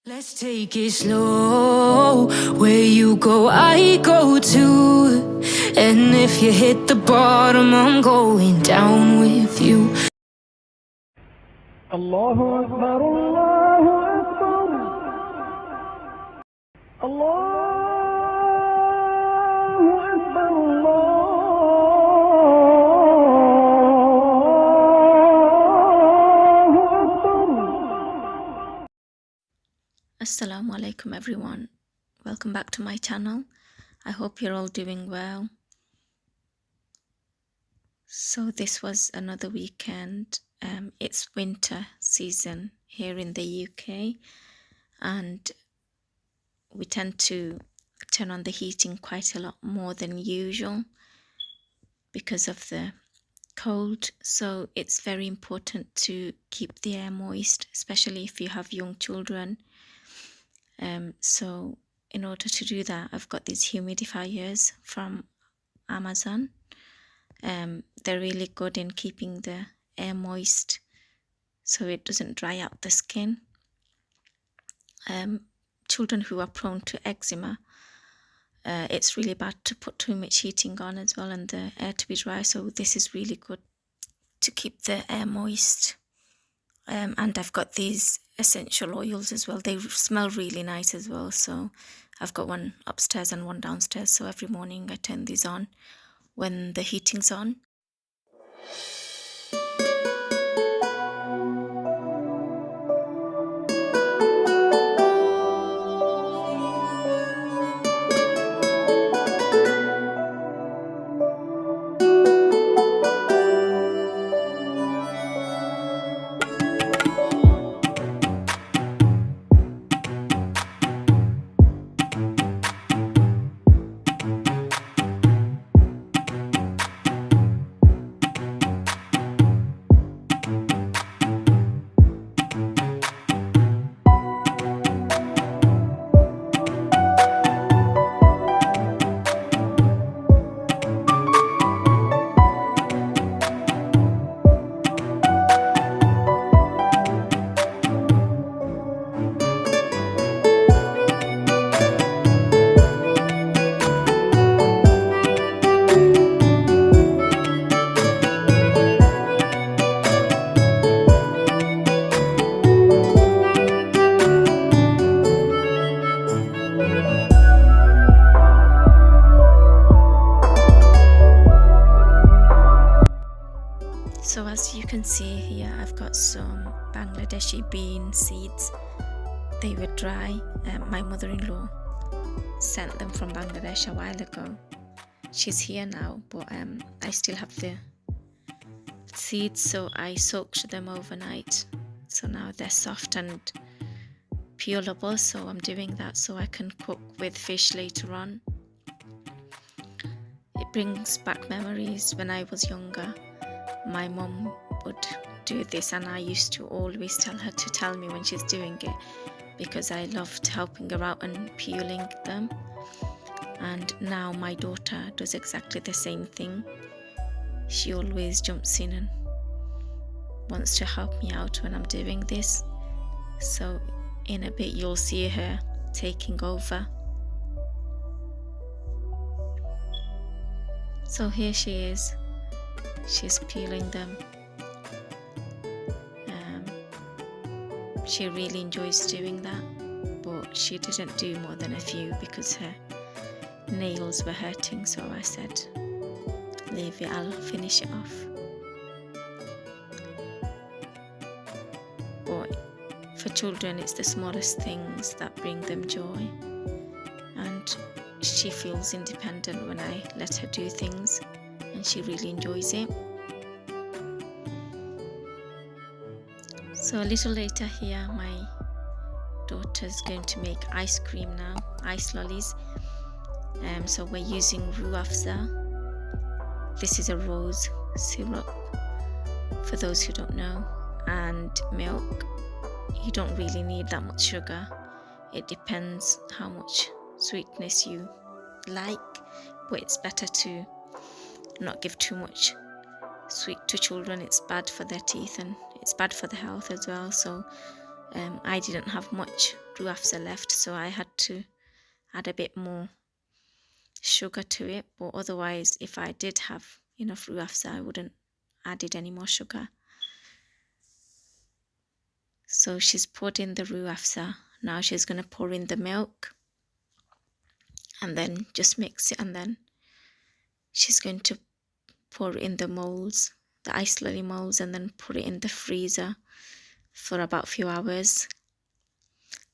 Let's take it slow. Where you go, I go too. And if you hit the bottom, I'm going down with you. Allahu Akbar, Allahu Akbar, Allahu Akbar, Allahu Akbar. Assalamu alaikum everyone, welcome back to my channel. I hope you're all doing well. So this was another weekend. It's winter season here in the UK and we tend to turn on the heating quite a lot more than usual because of the cold. So it's very important to keep the air moist, especially if you have young children. So in order to do that, I've got these humidifiers from Amazon. They're really good in keeping the air moist so it doesn't dry out the skin. Children who are prone to eczema, it's really bad to put too much heating on as well and the air to be dry, so this is really good to keep the air moist. And I've got these essential oils as well. They smell really nice as well, so I've got one upstairs and one downstairs, so every morning I turn these on when the heating's on. So as you can see here, I've got some Bangladeshi bean seeds. They were dry. My mother-in-law sent them from Bangladesh a while ago. She's here now, but I still have the seeds, so I soaked them overnight. So now they're soft and peelable, so I'm doing that so I can cook with fish later on. It brings back memories when I was younger. My mum would do this and I used to always tell her to tell me when she's doing it because I loved helping her out and peeling them. And now my daughter does exactly the same thing. She always jumps in and wants to help me out when I'm doing this. So in a bit you'll see her taking over. So here she is. She's peeling them. She really enjoys doing that, but she didn't do more than a few because her nails were hurting, so I said, leave it, I'll finish it off. But for children, it's the smallest things that bring them joy, and she feels independent when I let her do things, and she really enjoys it. So a little later here, my daughter's going to make ice cream now, ice lollies. So we're using Ruhafza. This is a rose syrup, for those who don't know, and milk. You don't really need that much sugar. It depends how much sweetness you like, but it's better to not give too much sweet to children. It's bad for their teeth and it's bad for the health as well, so I didn't have much ruafza left, so I had to add a bit more sugar to it. But otherwise, if I did have enough ruafza, I wouldn't added any more sugar. So she's poured in the ruafza. Now she's going to pour in the milk and then just mix it, and then she's going to pour in the molds, the ice lolly molds, and then put it in the freezer for about a few hours.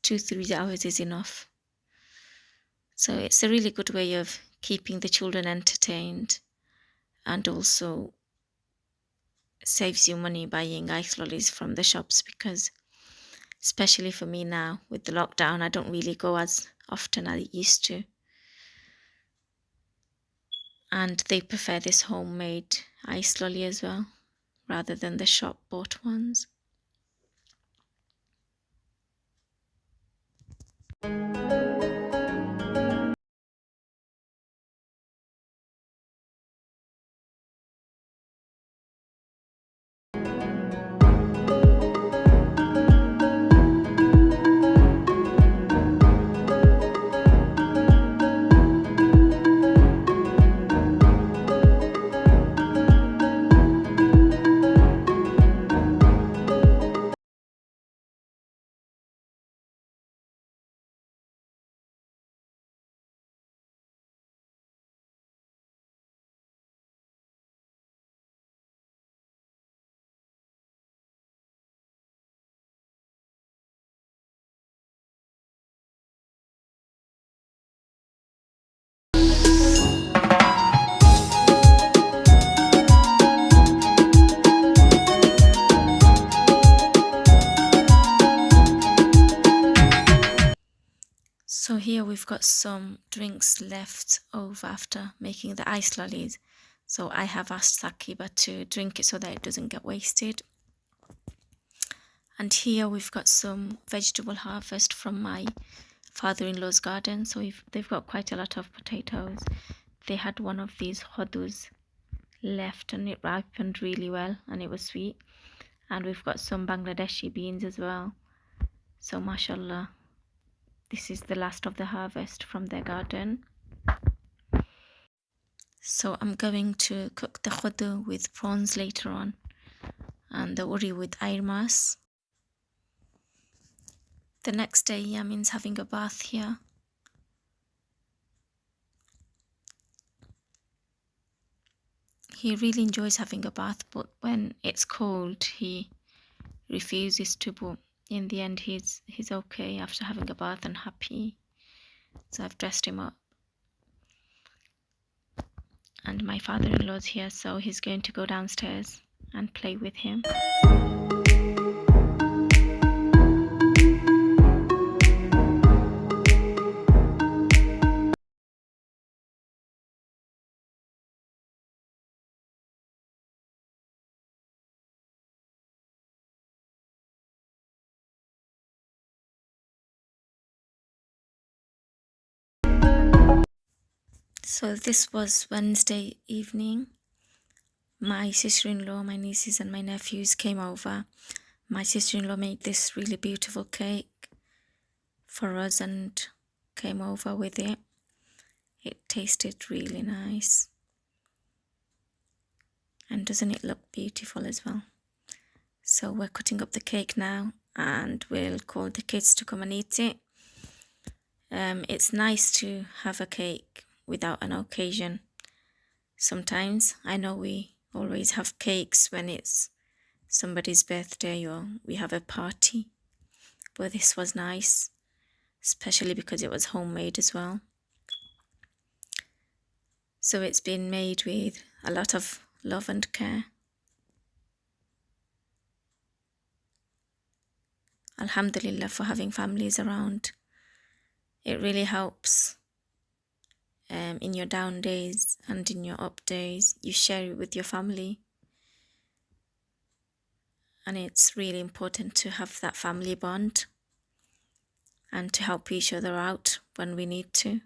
2-3 hours is enough. So it's a really good way of keeping the children entertained, and also saves you money buying ice lollies from the shops, because especially for me now with the lockdown, I don't really go as often as I used to. And they prefer this homemade ice lolly as well, rather than the shop bought ones. So here we've got some drinks left over after making the ice lollies. So I have asked Sakiba to drink it so that it doesn't get wasted. And here we've got some vegetable harvest from my father-in-law's garden. So they've got quite a lot of potatoes. They had one of these hodus left and it ripened really well and it was sweet. And we've got some Bangladeshi beans as well. So mashallah, this is the last of the harvest from their garden. So I'm going to cook the khudu with prawns later on, and the uri with airmas. The next day Yamin's having a bath here. He really enjoys having a bath, but when it's cold he refuses to, but in the end he's okay after having a bath and happy. So I've dressed him up. And my father-in-law's here, so he's going to go downstairs and play with him. So this was Wednesday evening. My sister-in-law, my nieces and my nephews came over. My sister-in-law made this really beautiful cake for us and came over with it. It tasted really nice. And doesn't it look beautiful as well? So we're cutting up the cake now and we'll call the kids to come and eat it. It's nice to have a cake without an occasion. Sometimes I know we always have cakes when it's somebody's birthday or we have a party, but this was nice, especially because it was homemade as well. So it's been made with a lot of love and care. Alhamdulillah for having families around. It really helps in your down days and in your up days. You share it with your family. And it's really important to have that family bond and to help each other out when we need to.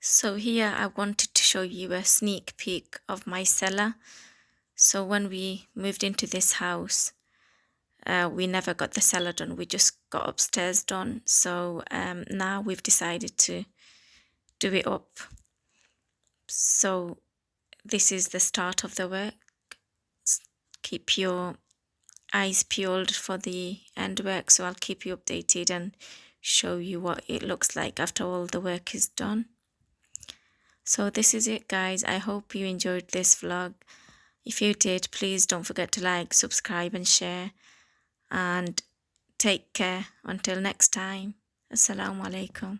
So here I wanted to show you a sneak peek of my cellar. So when we moved into this house, we never got the cellar done, we just got upstairs done. So now we've decided to do it up. So this is the start of the work. Keep your eyes peeled for the end work, so I'll keep you updated and show you what it looks like after all the work is done. So this is it, guys. I hope you enjoyed this vlog. If you did, please don't forget to like, subscribe and share, and take care until next time. Assalamu alaikum.